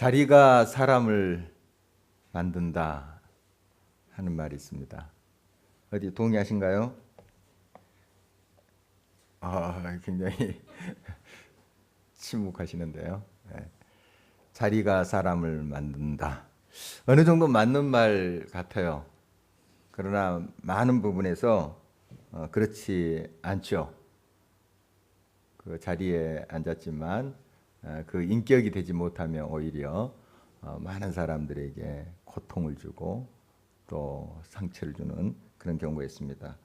자리가 사람을 만든다 하는 말이 있습니다. 어디 동의하신가요? 굉장히 침묵하시는데요. 네. 자리가 사람을 만든다. 어느 정도 맞는 말 같아요. 그러나 많은 부분에서 그렇지 않죠. 그 자리에 앉았지만 그 인격이 되지 못하면 오히려 많은 사람들에게 고통을 주고 또 상처를 주는 그런 경우가 있습니다.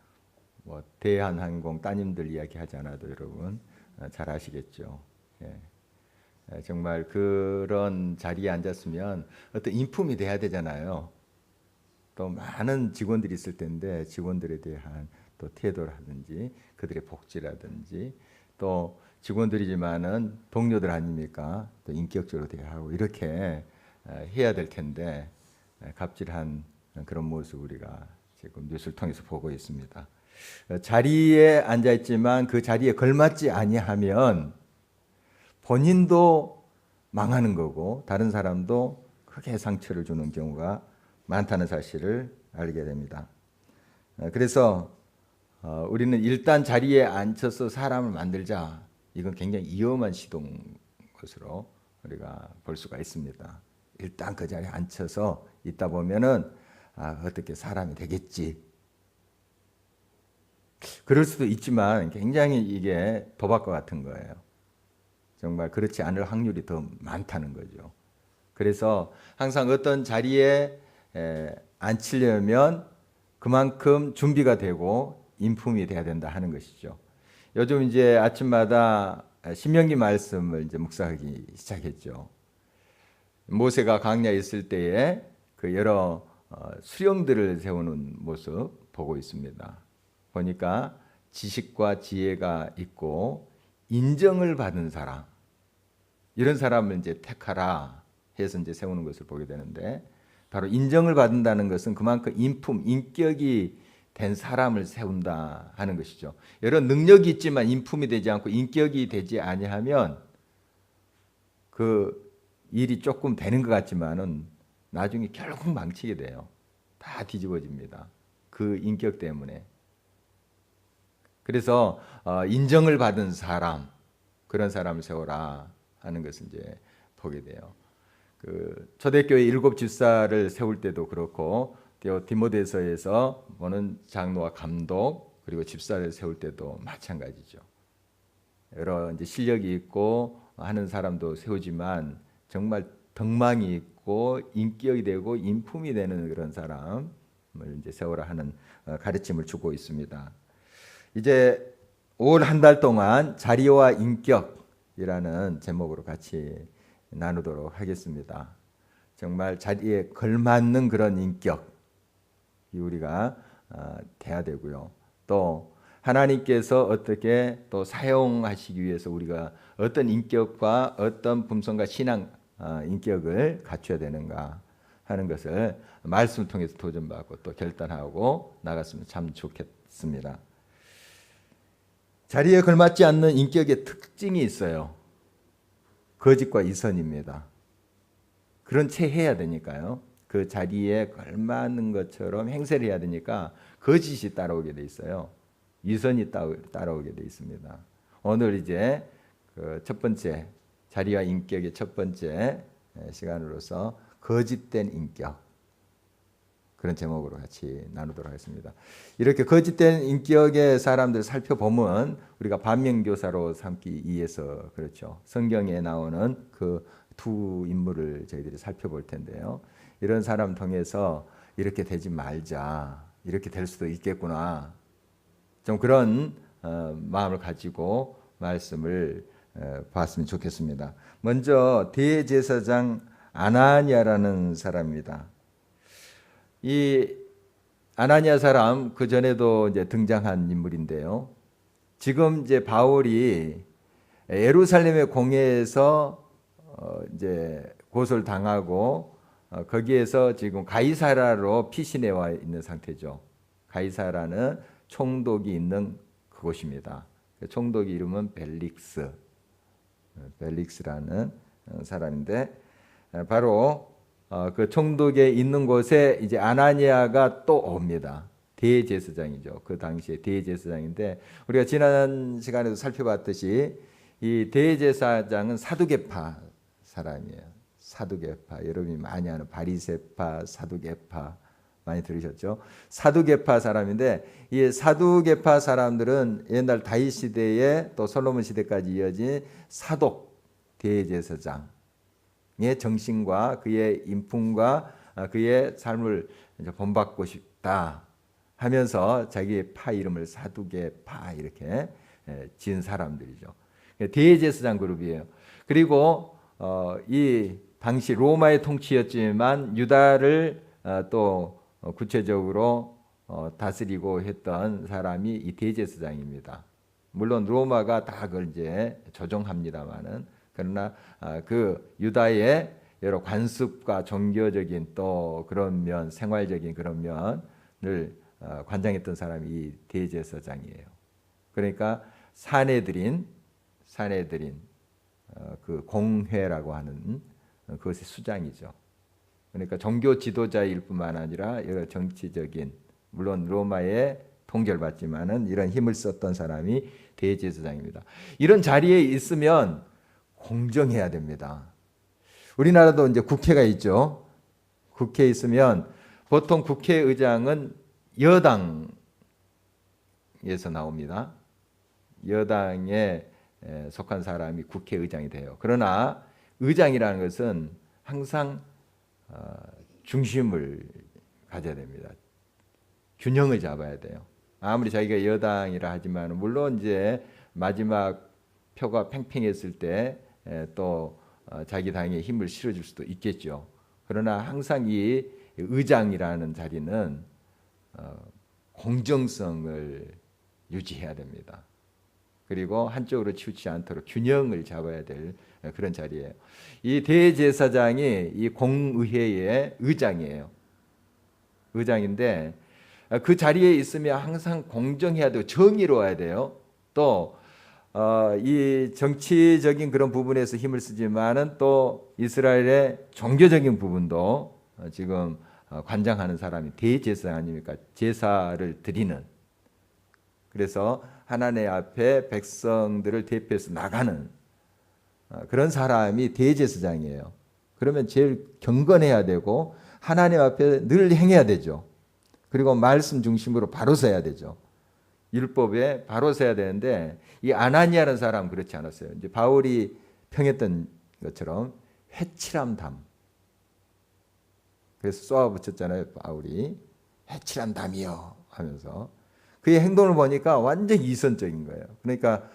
뭐 대한항공 따님들 이야기하지 않아도 여러분 잘 아시겠죠. 예. 정말 그런 자리에 앉았으면 어떤 인품이 돼야 되잖아요. 또 많은 직원들이 있을 텐데 직원들에 대한 또 태도라든지 그들의 복지라든지 또 직원들이지만은 동료들 아닙니까? 또 인격적으로 대하고 이렇게 해야 될 텐데 갑질한 그런 모습 우리가 지금 뉴스를 통해서 보고 있습니다. 자리에 앉아 있지만 그 자리에 걸맞지 아니하면 본인도 망하는 거고 다른 사람도 크게 상처를 주는 경우가 많다는 사실을 알게 됩니다. 그래서 우리는 일단 자리에 앉혀서 사람을 만들자. 이건 굉장히 위험한 시도인 것으로 우리가 볼 수가 있습니다. 일단 그 자리에 앉혀서 있다 보면은 어떻게 사람이 되겠지. 그럴 수도 있지만 굉장히 이게 도박과 같은 거예요. 정말 그렇지 않을 확률이 더 많다는 거죠. 그래서 항상 어떤 자리에 앉히려면 그만큼 준비가 되고 인품이 돼야 된다 하는 것이죠. 요즘 이제 아침마다 신명기 말씀을 이제 묵상하기 시작했죠. 모세가 광야에 있을 때에 그 여러 수령들을 세우는 모습 보고 있습니다. 보니까 지식과 지혜가 있고 인정을 받은 사람, 이런 사람을 이제 택하라 해서 이제 세우는 것을 보게 되는데, 바로 인정을 받는다는 것은 그만큼 인품, 인격이 된 사람을 세운다 하는 것이죠. 여러 능력이 있지만 인품이 되지 않고 인격이 되지 아니하면 그 일이 조금 되는 것 같지만은 나중에 결국 망치게 돼요. 다 뒤집어집니다. 그 인격 때문에. 그래서 인정을 받은 사람, 그런 사람을 세워라 하는 것을 이제 보게 돼요. 그 초대교회 7 집사를 세울 때도 그렇고 디모데서에서 보는 장로와 감독 그리고 집사를 세울 때도 마찬가지죠. 여러 이제 실력이 있고 하는 사람도 세우지만 정말 덕망이 있고 인격이 되고 인품이 되는 그런 사람을 이제 세우라 하는 가르침을 주고 있습니다. 이제 올 한 달 동안 자리와 인격이라는 제목으로 같이 나누도록 하겠습니다. 정말 자리에 걸맞는 그런 인격이 우리가 돼야 되고요. 또 하나님께서 어떻게 또 사용하시기 위해서 우리가 어떤 인격과 어떤 품성과 신앙 인격을 갖춰야 되는가 하는 것을 말씀을 통해서 도전받고 또 결단하고 나갔으면 참 좋겠습니다. 자리에 걸맞지 않는 인격의 특징이 있어요. 거짓과 이선입니다. 그런 채 해야 되니까요. 그 자리에 걸맞는 것처럼 행세를 해야 되니까 거짓이 따라오게 돼 있어요. 이선이 따라오게 돼 있습니다. 오늘 이제 그 첫 번째 자리와 인격의 첫 번째 시간으로서 거짓된 인격, 그런 제목으로 같이 나누도록 하겠습니다. 이렇게 거짓된 인격의 사람들 살펴보면 우리가 반면교사로 삼기 위해서 그렇죠. 성경에 나오는 그 두 인물을 저희들이 살펴볼 텐데요. 이런 사람 통해서 이렇게 되지 말자, 이렇게 될 수도 있겠구나, 좀 그런 마음을 가지고 말씀을 봤으면 좋겠습니다. 먼저 대제사장 아나니아라는 사람입니다. 이 아나니아 사람 그 전에도 이제 등장한 인물인데요. 지금 이제 바울이 예루살렘의 공회에서 이제 고소를 당하고 거기에서 지금 가이사라로 피신해 와 있는 상태죠. 가이사라는 총독이 있는 그곳입니다. 총독의 이름은 벨릭스라는 사람인데 바로 그 총독에 있는 곳에 이제 아나니아가 또 옵니다. 대제사장이죠. 그 당시에 대제사장인데 우리가 지난 시간에도 살펴봤듯이 이 대제사장은 사두개파 사람이에요. 사두개파, 여러분이 많이 아는 바리새파, 사두개파 많이 들으셨죠? 사두개파 사람인데 이 사두개파 사람들은 옛날 다윗 시대에 또 솔로몬 시대까지 이어진 사독 대제사장의 정신과 그의 인품과 그의 삶을 이제 본받고 싶다 하면서 자기의 파 이름을 사두개파 이렇게 지은 사람들이죠. 대제사장 그룹이에요. 그리고 이 당시 로마의 통치였지만 유다를 또 구체적으로 다스리고 했던 사람이 이 대제사장입니다. 물론 로마가 다 그걸 이제 조종합니다만은 그러나 그 유다의 여러 관습과 종교적인 또 그런 면, 생활적인 그런 면을 관장했던 사람이 이 대제사장이에요. 그러니까 사내들인 그 공회라고 하는 그것의 수장이죠. 그러니까 종교 지도자일 뿐만 아니라 여러 정치적인 물론 로마의 통제를 받지만은 이런 힘을 썼던 사람이 대제사장입니다. 이런 자리에 있으면 공정해야 됩니다. 우리나라도 이제 국회가 있죠. 국회에 있으면 보통 국회의장은 여당에서 나옵니다. 여당에 속한 사람이 국회의장이 돼요. 그러나 의장이라는 것은 항상 중심을 가져야 됩니다. 균형을 잡아야 돼요. 아무리 자기가 여당이라 하지만 물론 이제 마지막 표가 팽팽했을 때 또 자기 당에 힘을 실어줄 수도 있겠죠. 그러나 항상 이 의장이라는 자리는 공정성을 유지해야 됩니다. 그리고 한쪽으로 치우치지 않도록 균형을 잡아야 될 그런 자리예요. 이 대제사장이 이 공의회의 의장이에요. 의장인데 그 자리에 있으면 항상 공정해야 되고 정의로워야 돼요. 또 이 정치적인 그런 부분에서 힘을 쓰지만은 또 이스라엘의 종교적인 부분도 지금 관장하는 사람이 대제사장 아닙니까? 제사를 드리는. 그래서 하나님 앞에 백성들을 대표해서 나가는 그런 사람이 대제사장이에요. 그러면 제일 경건해야 되고 하나님 앞에 늘 행해야 되죠. 그리고 말씀 중심으로 바로 서야 되죠. 율법에 바로 서야 되는데 이 아나니아라는 사람 그렇지 않았어요. 이제 바울이 평했던 것처럼 회칠함 담. 그래서 쏘아 붙였잖아요. 바울이 회칠함 담이요 하면서 그의 행동을 보니까 완전 이선적인 거예요. 그러니까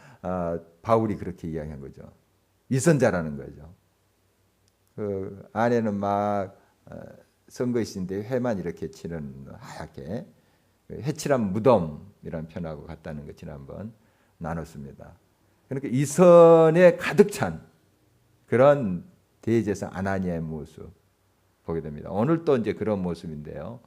바울이 그렇게 이야기한 거죠. 이선자라는 거죠. 그 안에는 막 선거이신데 회만 이렇게 치는 하얗게 회칠한 무덤이라는 표현하고 같다는 거 지난번 나눴습니다. 그러니까 이선에 가득 찬 그런 대제사장 아나니아의 모습 보게 됩니다. 오늘 또 이제 그런 모습인데요.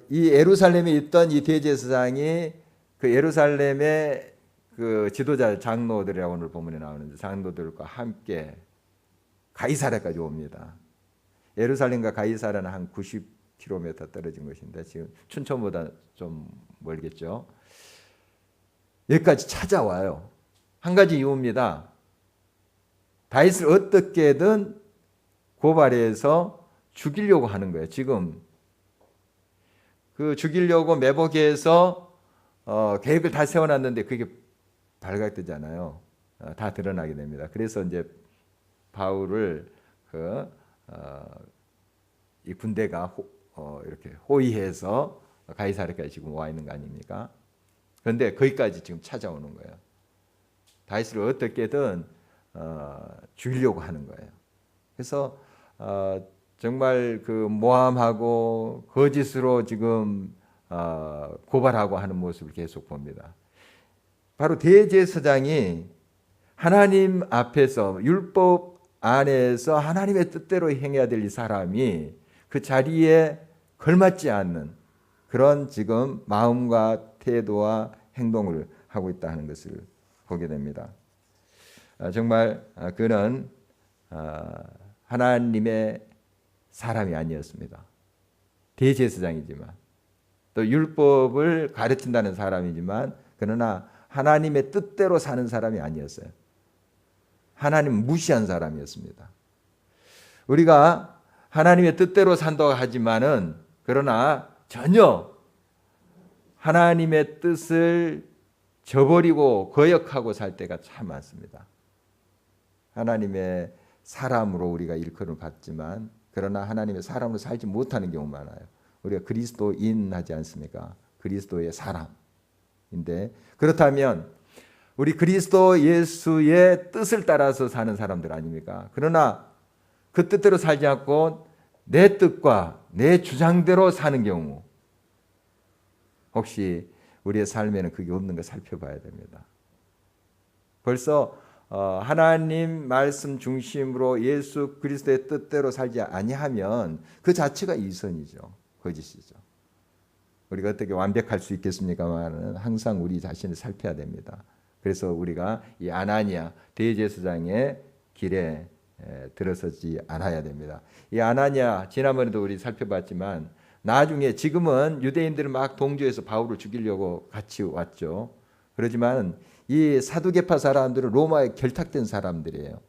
이 예루살렘에 있던 이 대제사장이 그 예루살렘의 그 지도자 장로들이라고 오늘 본문에 나오는데 장로들과 함께 가이사랴까지 옵니다. 예루살렘과 가이사랴는 한 90km 떨어진 것인데 지금 춘천보다 좀 멀겠죠. 여기까지 찾아와요. 한 가지 이유입니다. 다윗을 어떻게든 고발해서 죽이려고 하는 거예요. 지금 그 죽이려고 매복해서 계획을 다 세워놨는데 그게 발각되잖아요. 다 드러나게 됩니다. 그래서 이제 바울을 이 군대가 이렇게 호위해서 가이사랴까지 지금 와 있는 거 아닙니까? 그런데 거기까지 지금 찾아오는 거예요. 다윗을 어떻게든 죽이려고 하는 거예요. 그래서 정말 그 모함하고 거짓으로 지금 고발하고 하는 모습을 계속 봅니다. 바로 대제사장이 하나님 앞에서 율법 안에서 하나님의 뜻대로 행해야 될 이 사람이 그 자리에 걸맞지 않는 그런 지금 마음과 태도와 행동을 하고 있다 하는 것을 보게 됩니다. 정말 그는 하나님의 사람이 아니었습니다. 대제사장이지만 또 율법을 가르친다는 사람이지만 그러나 하나님의 뜻대로 사는 사람이 아니었어요. 하나님 무시한 사람이었습니다. 우리가 하나님의 뜻대로 산다고 하지만은 그러나 전혀 하나님의 뜻을 저버리고 거역하고 살 때가 참 많습니다. 하나님의 사람으로 우리가 일컬음을 받지만 그러나 하나님의 사람으로 살지 못하는 경우 많아요. 우리가 그리스도인 하지 않습니까? 그리스도의 사람인데 그렇다면 우리 그리스도 예수의 뜻을 따라서 사는 사람들 아닙니까? 그러나 그 뜻대로 살지 않고 내 뜻과 내 주장대로 사는 경우 혹시 우리의 삶에는 그게 없는가 살펴봐야 됩니다. 벌써 하나님 말씀 중심으로 예수 그리스도의 뜻대로 살지 아니하면 그 자체가 이선이죠. 거짓이죠. 우리가 어떻게 완벽할 수 있겠습니까만 항상 우리 자신을 살펴야 됩니다. 그래서 우리가 이 아나니아 대제사장의 길에 들어서지 않아야 됩니다. 이 아나니아 지난번에도 우리 살펴봤지만 나중에 지금은 유대인들은 막 동조해서 바울을 죽이려고 같이 왔죠. 그렇지만 이 사두개파 사람들은 로마에 결탁된 사람들이에요.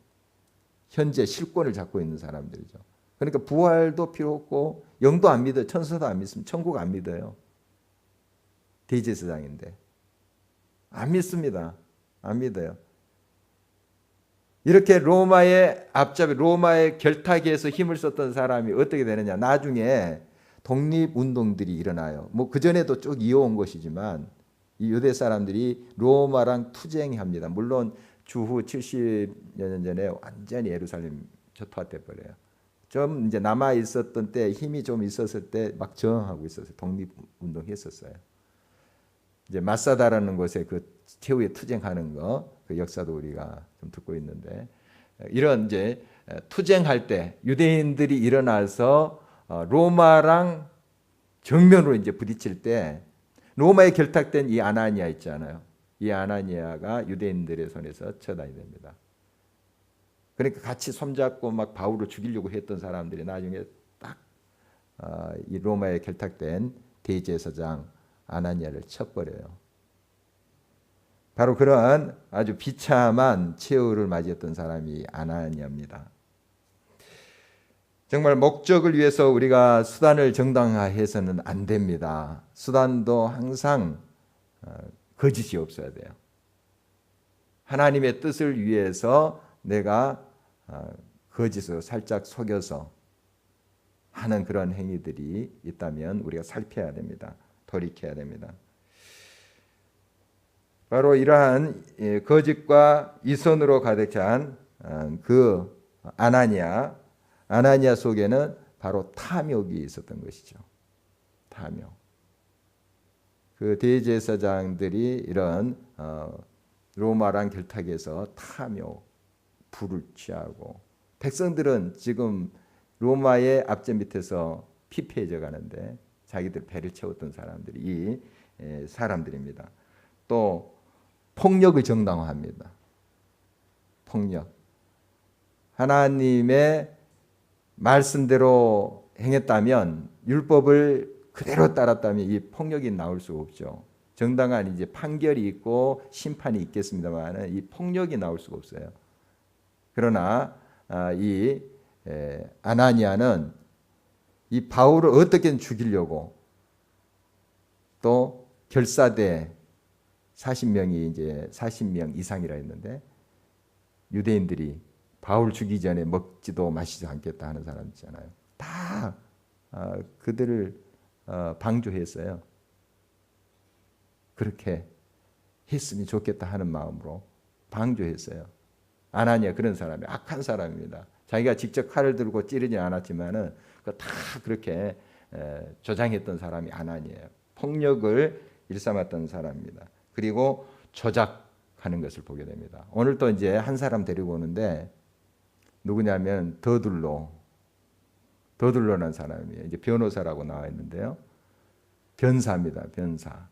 현재 실권을 잡고 있는 사람들이죠. 그러니까 부활도 필요 없고 영도 안 믿어요. 천사도 안 믿습니다. 천국 안 믿어요. 대제사장인데 안 믿습니다. 안 믿어요. 이렇게 로마의 앞잡이 로마의 결탁에서 힘을 썼던 사람이 어떻게 되느냐. 나중에 독립운동들이 일어나요. 뭐 그전에도 쭉 이어온 것이지만 이 유대 사람들이 로마랑 투쟁합니다. 물론 주후 70여 년 전에 완전히 예루살렘 초토화돼 버려요. 좀 이제 남아 있었던 때 힘이 좀 있었을 때 막 저항하고 있었어요. 독립운동 했었어요. 이제 마사다라는 곳에 그 최후에 투쟁하는 거 그 역사도 우리가 좀 듣고 있는데 이런 이제 투쟁할 때 유대인들이 일어나서 로마랑 정면으로 이제 부딪힐 때 로마에 결탁된 이 아나니아 있잖아요. 이 아나니아가 유대인들의 손에서 처단이 됩니다. 그러니까 같이 손잡고 막 바울을 죽이려고 했던 사람들이 나중에 딱 이 로마에 결탁된 대제사장 아나니아를 쳐버려요. 바로 그런 아주 비참한 최후를 맞이했던 사람이 아나니아입니다. 정말 목적을 위해서 우리가 수단을 정당화해서는 안 됩니다. 수단도 항상 거짓이 없어야 돼요. 하나님의 뜻을 위해서 내가 거짓으로 살짝 속여서 하는 그런 행위들이 있다면 우리가 살펴야 됩니다. 돌이켜야 됩니다. 바로 이러한 거짓과 이선으로 가득 찬 그 아나니아 속에는 바로 탐욕이 있었던 것이죠. 탐욕. 그 대제사장들이 이런 로마랑 결탁해서 탐욕, 불을 취하고 백성들은 지금 로마의 압제 밑에서 피폐해져 가는데 자기들 배를 채웠던 사람들이 이 사람들입니다. 또 폭력을 정당화합니다. 폭력. 하나님의 말씀대로 행했다면 율법을 그대로 따랐다면 이 폭력이 나올 수가 없죠. 정당한 이제 판결이 있고 심판이 있겠습니다만 이 폭력이 나올 수가 없어요. 그러나 이 아나니아는 이 바울을 어떻게든 죽이려고 또 결사대 40명이 이제 40명 이상이라 했는데 유대인들이 바울 죽이기 전에 먹지도 마시지 않겠다 하는 사람 있잖아요. 다 그들을 방조했어요. 그렇게 했으면 좋겠다 하는 마음으로 방조했어요. 아나니아 그런 사람이 악한 사람입니다. 자기가 직접 칼을 들고 찌르지 않았지만은 다 그렇게 조장했던 사람이 아나니아예요. 폭력을 일삼았던 사람입니다. 그리고 조작하는 것을 보게 됩니다. 오늘 또 이제 한 사람 데리고 오는데 누구냐면 더둘로라는 사람이에요. 이제 변호사라고 나와 있는데요. 변사입니다. 변사.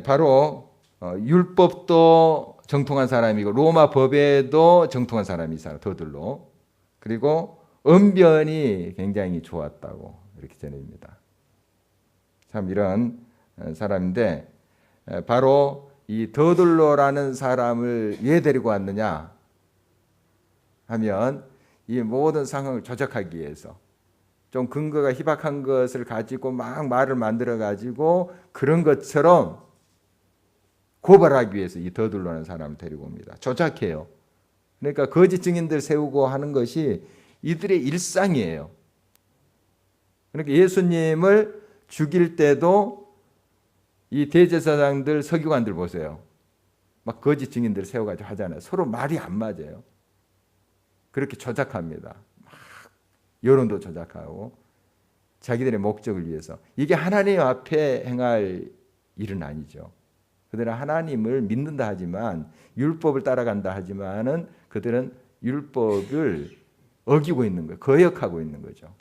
바로 율법도 정통한 사람이고 로마 법에도 정통한 사람이 있어요. 더들로. 그리고 언변이 굉장히 좋았다고 이렇게 전해집니다. 참 이런 사람인데 바로 이 더들로라는 사람을 왜 데리고 왔느냐 하면 이 모든 상황을 조작하기 위해서 좀 근거가 희박한 것을 가지고 막 말을 만들어 가지고 그런 것처럼 고발하기 위해서 이 더들로라는 사람을 데리고 옵니다. 조작해요. 그러니까 거짓 증인들 세우고 하는 것이 이들의 일상이에요. 그러니까 예수님을 죽일 때도 이 대제사장들 서기관들 보세요. 막 거짓 증인들 세워가지고 하잖아요. 서로 말이 안 맞아요. 그렇게 조작합니다. 막 여론도 조작하고 자기들의 목적을 위해서. 이게 하나님 앞에 행할 일은 아니죠. 그들은 하나님을 믿는다 하지만 율법을 따라간다 하지만은 그들은 율법을 어기고 있는 거예요. 거역하고 있는 거죠.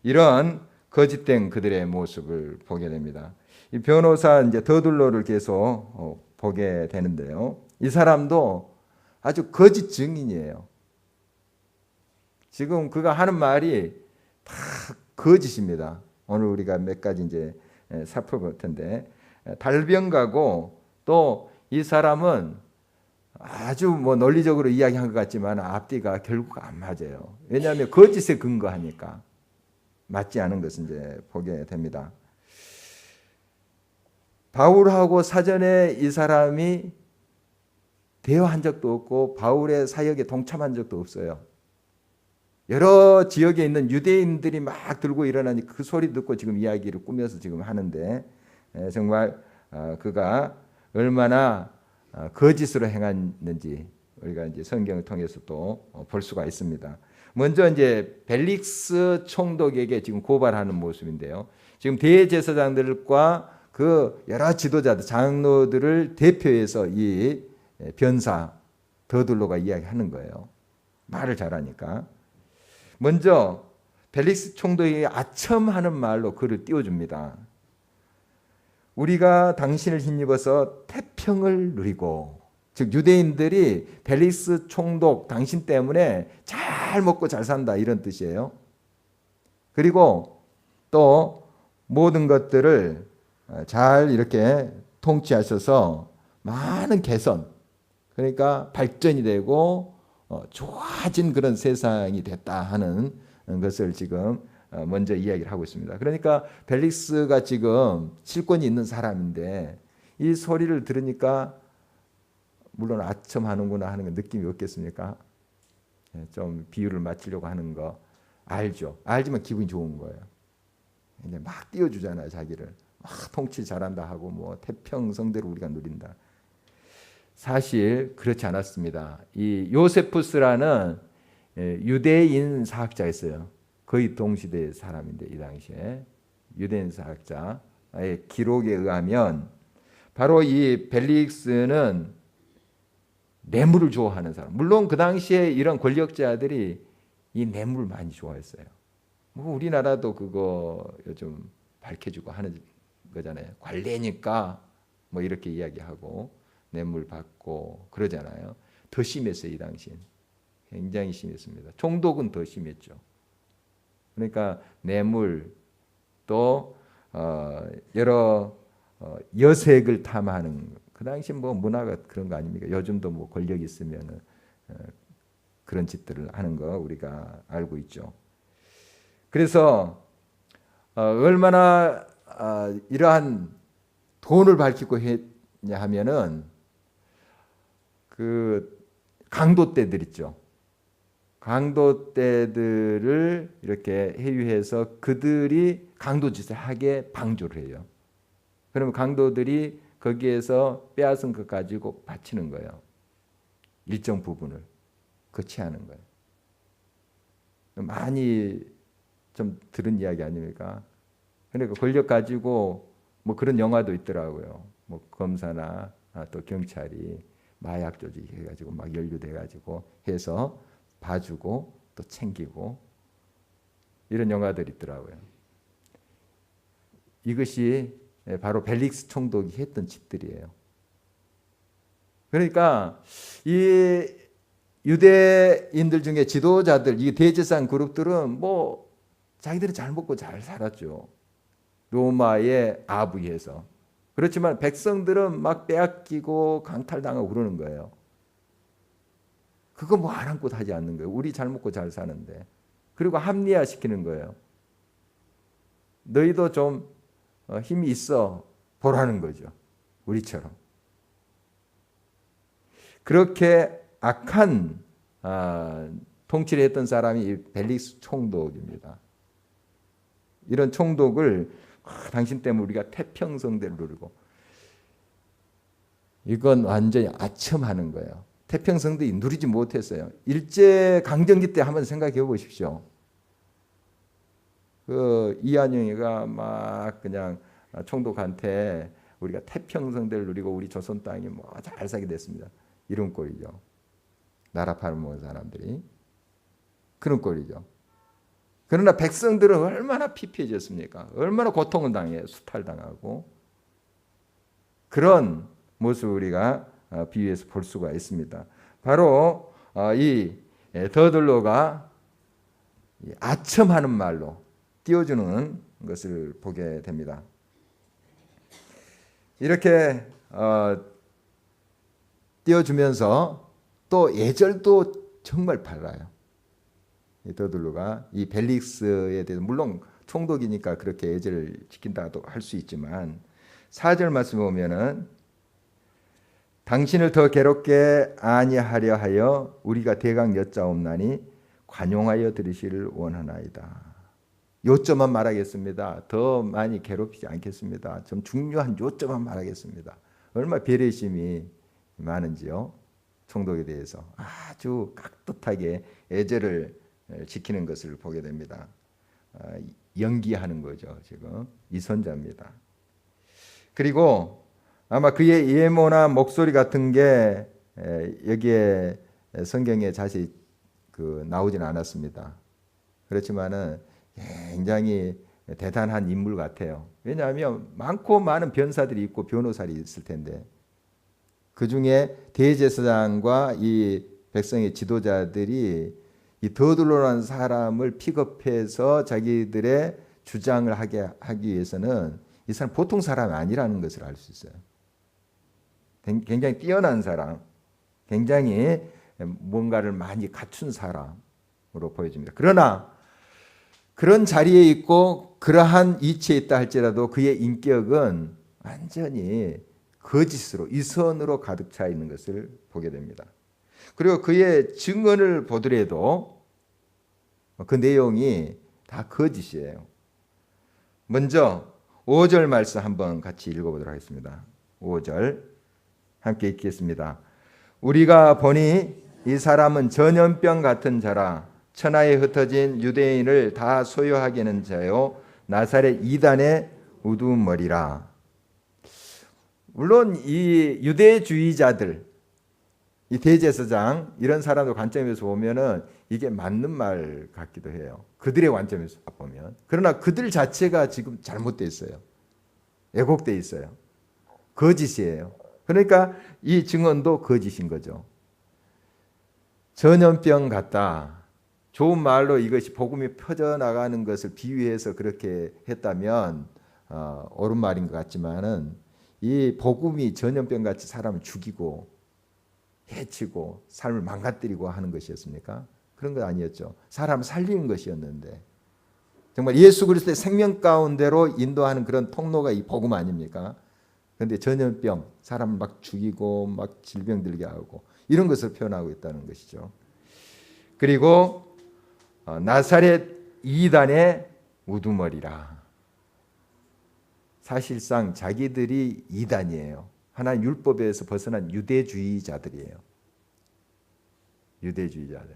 이런 거짓된 그들의 모습을 보게 됩니다. 이 변호사 이제 더둘로를 계속 보게 되는데요. 이 사람도 아주 거짓 증인이에요. 지금 그가 하는 말이 다 거짓입니다. 오늘 우리가 몇 가지 이제 살펴볼 텐데 달병가고 또 이 사람은 아주 뭐 논리적으로 이야기한 것 같지만 앞뒤가 결국 안 맞아요. 왜냐하면 거짓에 근거하니까 맞지 않은 것을 이제 보게 됩니다. 바울하고 사전에 이 사람이 대화한 적도 없고 바울의 사역에 동참한 적도 없어요. 여러 지역에 있는 유대인들이 막 들고 일어나니 그 소리 듣고 지금 이야기를 꾸며서 지금 하는데 정말 그가 얼마나 거짓으로 행했는지 우리가 이제 성경을 통해서 또 볼 수가 있습니다. 먼저 이제 벨릭스 총독에게 지금 고발하는 모습인데요. 지금 대제사장들과 그 여러 지도자들, 장로들을 대표해서 이 변사 더둘로가 이야기하는 거예요. 말을 잘하니까. 먼저 벨릭스 총독이 아첨하는 말로 그를 띄워줍니다. 우리가 당신을 힘입어서 태평을 누리고, 즉 유대인들이 벨릭스 총독 당신 때문에 잘 먹고 잘 산다 이런 뜻이에요. 그리고 또 모든 것들을 잘 이렇게 통치하셔서 많은 개선, 그러니까 발전이 되고 좋아진 그런 세상이 됐다 하는 것을 지금 먼저 이야기를 하고 있습니다. 그러니까 벨릭스가 지금 실권이 있는 사람인데 이 소리를 들으니까 물론 아첨하는구나 하는 느낌이 없겠습니까? 좀 비유를 맞추려고 하는 거 알죠. 알지만 기분이 좋은 거예요. 이제 막 띄워주잖아요. 자기를 막 통치 잘한다 하고 뭐 태평성대로 우리가 누린다. 사실 그렇지 않았습니다. 이 요세푸스라는 유대인 사학자가 있어요. 거의 동시대의 사람인데 이 당시에 유대인 사학자의 기록에 의하면 바로 이 벨릭스는 뇌물을 좋아하는 사람. 물론 그 당시에 이런 권력자들이 이 뇌물을 많이 좋아했어요. 뭐 우리나라도 그거 요즘 밝혀주고 하는 거잖아요. 관례니까 뭐 이렇게 이야기하고 뇌물 받고 그러잖아요. 더 심했어요. 이 당시엔. 굉장히 심했습니다. 총독은 더 심했죠. 그러니까 뇌물 또 여러 여색을 탐하는 그 당시 뭐 문화가 그런 거 아닙니까? 요즘도 뭐 권력 있으면 그런 짓들을 하는 거 우리가 알고 있죠. 그래서 얼마나 이러한 돈을 밝히고 했냐 하면은 그 강도 떼들 있죠. 강도 떼들을 이렇게 회유해서 그들이 강도 짓을 하게 방조를 해요. 그러면 강도들이 거기에서 빼앗은 것 가지고 바치는 거예요. 일정 부분을 거치하는 거예요. 많이 좀 들은 이야기 아닙니까? 그러니까 권력 가지고 뭐 그런 영화도 있더라고요. 뭐 검사나 또 경찰이 마약 조직 해가지고 막 연루돼가지고 해서 봐주고 또 챙기고 이런 영화들이 있더라고요. 이것이 바로 벨릭스 총독이 했던 짓들이에요. 그러니까 이 유대인들 중에 지도자들, 이 대제사장 그룹들은 뭐 자기들이 잘 먹고 잘 살았죠. 로마의 아부에서. 그렇지만 백성들은 막 빼앗기고 강탈당하고 그러는 거예요. 그거 뭐 아랑곳 하지 않는 거예요. 우리 잘 먹고 잘 사는데. 그리고 합리화시키는 거예요. 너희도 좀 힘이 있어 보라는 거죠. 우리처럼. 그렇게 악한 통치를 했던 사람이 이 벨릭스 총독입니다. 이런 총독을 당신 때문에 우리가 태평성대를 누리고, 이건 완전히 아첨하는 거예요. 태평성대 누리지 못했어요. 일제강점기 때 한번 생각해 보십시오. 그 이한용이가 막 그냥 총독한테 우리가 태평성대를 누리고 우리 조선 땅이 뭐 잘 살게 됐습니다. 이런 꼴이죠. 나라 팔아먹은 사람들이 그런 꼴이죠. 그러나 백성들은 얼마나 피폐해졌습니까? 얼마나 고통을 당해 수탈당하고, 그런 모습을 우리가 비유해서 볼 수가 있습니다. 바로 이 더들로가 아첨하는 말로 띄워주는 것을 보게 됩니다. 이렇게 띄워주면서 또 예절도 정말 발라요. 이 더들로가 이 벨릭스에 대해서, 물론 총독이니까 그렇게 예절을 지킨다고 할 수 있지만 4절 말씀 보면은 당신을 더 괴롭게 아니하려 하여 우리가 대강 여짜옵나니 관용하여 들으시를 원하나이다. 요점만 말하겠습니다. 더 많이 괴롭히지 않겠습니다. 좀 중요한 요점만 말하겠습니다. 얼마나 배려심이 많은지요. 총독에 대해서 아주 깍듯하게 예절을 지키는 것을 보게 됩니다. 연기하는 거죠. 지금 이선자입니다. 그리고 아마 그의 예모나 목소리 같은 게 여기에 성경에 자세히 나오지는 않았습니다. 그렇지만은 굉장히 대단한 인물 같아요. 왜냐하면 많고 많은 변사들이 있고 변호사들이 있을 텐데, 그 중에 대제사장과 이 백성의 지도자들이 이 더들로라는 사람을 픽업해서 자기들의 주장을 하기 위해서는 이 사람 보통 사람이 아니라는 것을 알 수 있어요. 굉장히 뛰어난 사람, 굉장히 뭔가를 많이 갖춘 사람으로 보여집니다. 그러나 그런 자리에 있고 그러한 위치에 있다 할지라도 그의 인격은 완전히 거짓으로, 이선으로 가득 차 있는 것을 보게 됩니다. 그리고 그의 증언을 보더라도 그 내용이 다 거짓이에요. 먼저 5절 말씀 한번 같이 읽어보도록 하겠습니다. 5절 함께 읽겠습니다. 우리가 보니 이 사람은 전염병 같은 자라 천하에 흩어진 유대인을 다 소유하게 하는 자요 나사렛 이단의 우두머리라. 물론 이 유대주의자들, 이 대제사장 이런 사람들 관점에서 보면은 이게 맞는 말 같기도 해요. 그들의 관점에서 보면. 그러나 그들 자체가 지금 잘못되어 있어요. 왜곡되어 있어요. 거짓이에요. 그러니까 이 증언도 거짓인 거죠. 전염병 같다. 좋은 말로 이것이 복음이 퍼져나가는 것을 비유해서 그렇게 했다면 옳은 말인 것 같지만은, 이 복음이 전염병같이 사람을 죽이고 해치고 삶을 망가뜨리고 하는 것이었습니까? 그런 건 아니었죠. 사람을 살리는 것이었는데, 정말 예수 그리스도의 생명 가운데로 인도하는 그런 통로가 이 복음 아닙니까? 그런데 전염병, 사람을 막 죽이고 막 질병 들게 하고 이런 것을 표현하고 있다는 것이죠. 그리고 나사렛 이단의 우두머리라. 사실상 자기들이 이단이에요. 하나님 율법에서 벗어난 유대주의자들이에요. 유대주의자들.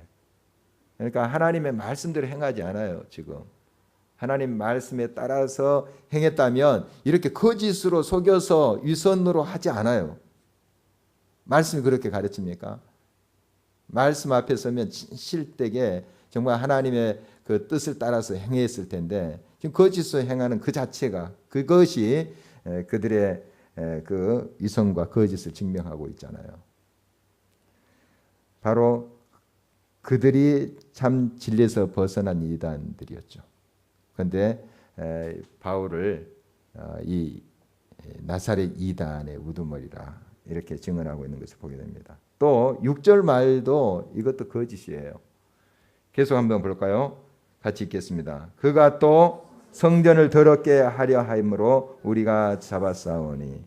그러니까 하나님의 말씀대로 행하지 않아요. 지금 하나님 말씀에 따라서 행했다면 이렇게 거짓으로 속여서 위선으로 하지 않아요. 말씀이 그렇게 가르칩니까? 말씀 앞에 서면 실되게 정말 하나님의 그 뜻을 따라서 행했을 텐데, 지금 거짓으로 행하는 그 자체가, 그것이 그들의 그 위선과 거짓을 증명하고 있잖아요. 바로 그들이 참 진리에서 벗어난 이단들이었죠. 그런데 바울을 이 나사렛 이단의 우두머리라 이렇게 증언하고 있는 것을 보게 됩니다. 또 6절 말도 이것도 거짓이에요. 계속 한번 볼까요? 같이 읽겠습니다. 그가 또 성전을 더럽게 하려 하므로 우리가 잡아싸우니.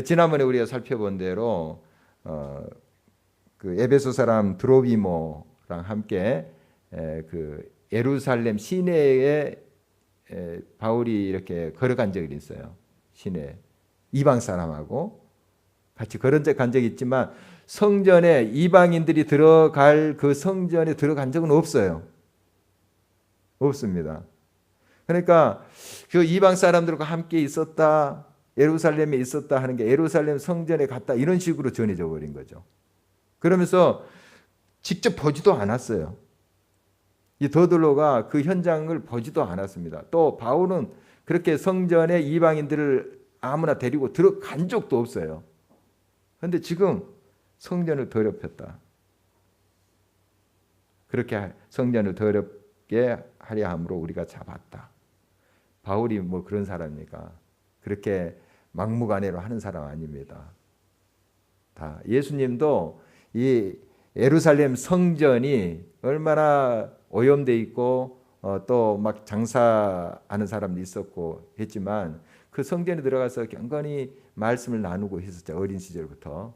지난번에 우리가 살펴본 대로 그 에베소 사람 드로비모랑 함께 그 예루살렘 시내에 바울이 이렇게 걸어간 적이 있어요. 시내 이방 사람하고 같이 걸은 간 적이 있지만 성전에 이방인들이 들어갈 그 성전에 들어간 적은 없어요. 없습니다. 그러니까 그 이방 사람들과 함께 있었다, 예루살렘에 있었다 하는 게 예루살렘 성전에 갔다 이런 식으로 전해져 버린 거죠. 그러면서 직접 보지도 않았어요. 이 더둘로가 그 현장을 보지도 않았습니다. 또 바울은 그렇게 성전에 이방인들을 아무나 데리고 들어간 적도 없어요. 그런데 지금 성전을 더럽혔다. 그렇게 성전을 더럽게 하려 함으로 우리가 잡았다. 바울이 뭐 그런 사람입니까? 그렇게 막무가내로 하는 사람 아닙니다. 다 예수님도 이 예루살렘 성전이 얼마나 오염돼 있고 또 막 장사하는 사람도 있었고 했지만 그 성전에 들어가서 경건히 말씀을 나누고 했었죠. 어린 시절부터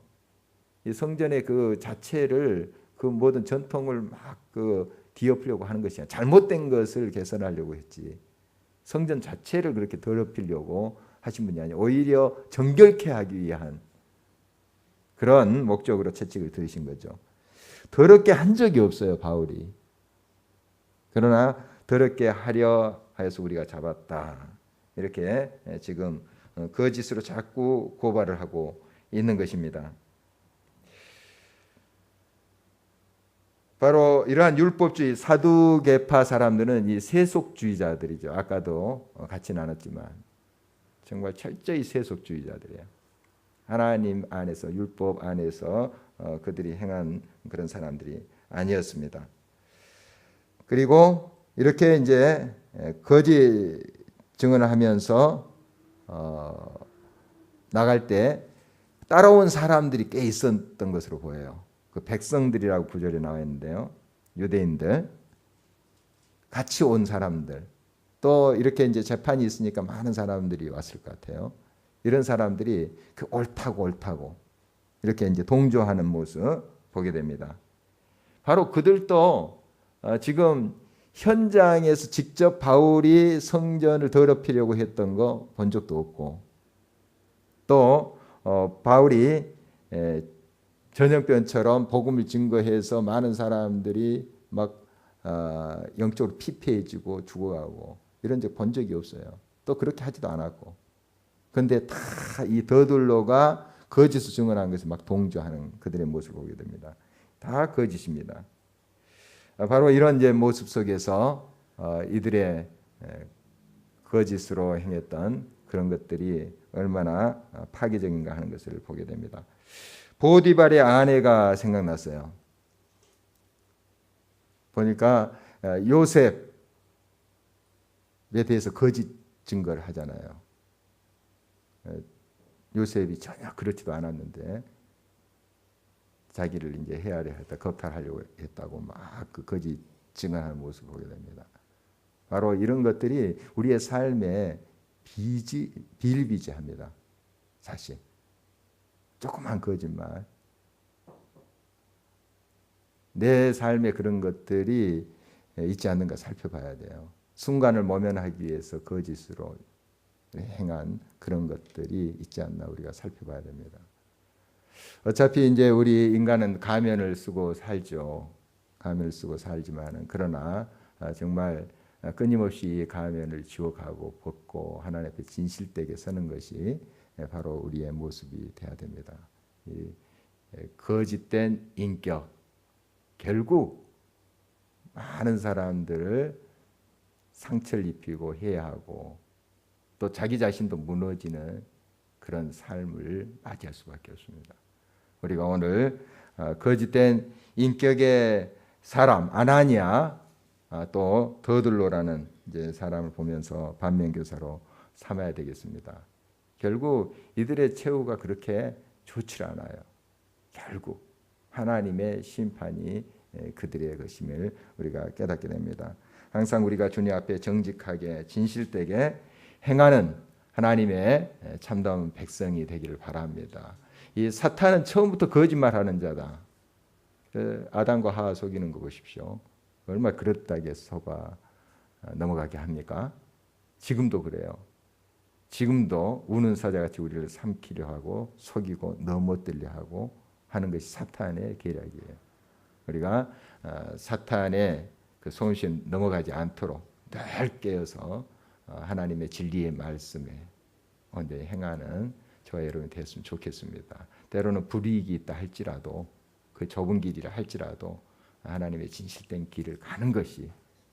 이 성전의 그 자체를 그 모든 전통을 막 그 뒤엎으려고 하는 것이 아니라 잘못된 것을 개선하려고 했지. 성전 자체를 그렇게 더럽히려고 하신 분이 아니라 오히려 정결케 하기 위한 그런 목적으로 채찍을 들으신 거죠. 더럽게 한 적이 없어요, 바울이. 그러나 더럽게 하려 하여서 우리가 잡았다. 이렇게 지금 거짓으로 자꾸 고발을 하고 있는 것입니다. 바로 이러한 율법주의 사두개파 사람들은 이 세속주의자들이죠. 아까도 같이 나눴지만 정말 철저히 세속주의자들이에요. 하나님 안에서 율법 안에서 그들이 행한 그런 사람들이 아니었습니다. 그리고 이렇게 이제 거짓 증언을 하면서 나갈 때 따라온 사람들이 꽤 있었던 것으로 보여요. 그 백성들이라고 구절에 나와 있는데요. 유대인들, 같이 온 사람들, 또 이렇게 이제 재판이 있으니까 많은 사람들이 왔을 것 같아요. 이런 사람들이 그 옳다고 이렇게 이제 동조하는 모습 보게 됩니다. 바로 그들도 지금 현장에서 직접 바울이 성전을 더럽히려고 했던 거 본 적도 없고, 또 바울이 전염병처럼 복음을 증거해서 많은 사람들이 막 영적으로 피폐해지고 죽어가고 이런 적 본 적이 없어요. 또 그렇게 하지도 않았고. 그런데 다 이 더둘로가 거짓을 증언한 것을 막 동조하는 그들의 모습을 보게 됩니다. 다 거짓입니다. 바로 이런 이제 모습 속에서 이들의 거짓으로 행했던 그런 것들이 얼마나 파괴적인가 하는 것을 보게 됩니다. 보디발의 아내가 생각났어요. 보니까 요셉에 대해서 거짓 증거를 하잖아요. 요셉이 전혀 그렇지도 않았는데 자기를 이제 헤아려 했다, 겁탈하려고 했다고 막 그 거짓 증언하는 모습을 보게 됩니다. 바로 이런 것들이 우리의 삶에 비일비재합니다. 사실 조그만 거짓말, 내 삶에 그런 것들이 있지 않는가 살펴봐야 돼요. 순간을 모면하기 위해서 거짓으로 행한 그런 것들이 있지 않나 우리가 살펴봐야 됩니다. 어차피 이제 우리 인간은 가면을 쓰고 살죠. 가면을 쓰고 살지만은 그러나 정말 끊임없이 가면을 지워가고 벗고 하나님 앞에 진실되게 서는 것이 바로 우리의 모습이 돼야 됩니다. 이 거짓된 인격, 결국 많은 사람들을 상처를 입히고 해하고 또 자기 자신도 무너지는 그런 삶을 맞이할 수밖에 없습니다. 우리가 오늘 거짓된 인격의 사람 아나니아 또 더들로라는 이제 사람을 보면서 반면교사로 삼아야 되겠습니다. 결국 이들의 최후가 그렇게 좋지 않아요. 결국 하나님의 심판이 그들의 것임을 우리가 깨닫게 됩니다. 항상 우리가 주님 앞에 정직하게 진실되게 행하는 하나님의 참다운 백성이 되기를 바랍니다. 이 사탄은 처음부터 거짓말하는 자다. 아담과 하와 속이는 거 보십시오. 얼마나 그렇다게 속아 넘어가게 합니까? 지금도 그래요. 지금도 우는 사자같이 우리를 삼키려 하고 속이고 넘어뜨려 하고 하는 것이 사탄의 계략이에요. 우리가 사탄의 그 속임수에 넘어가지 않도록 늘 깨어서 하나님의 진리의 말씀에 행하는 저와 여러분이 됐으면 좋겠습니다. 때로는 불이익이 있다 할지라도 그 좁은 길이라 할지라도 하나님의 진실된 길을 가는 것이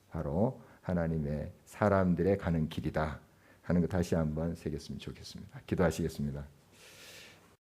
바로 하나님의 사람들의 가는 길이다 하는 거 다시 한번 새겼으면 좋겠습니다. 기도하시겠습니다.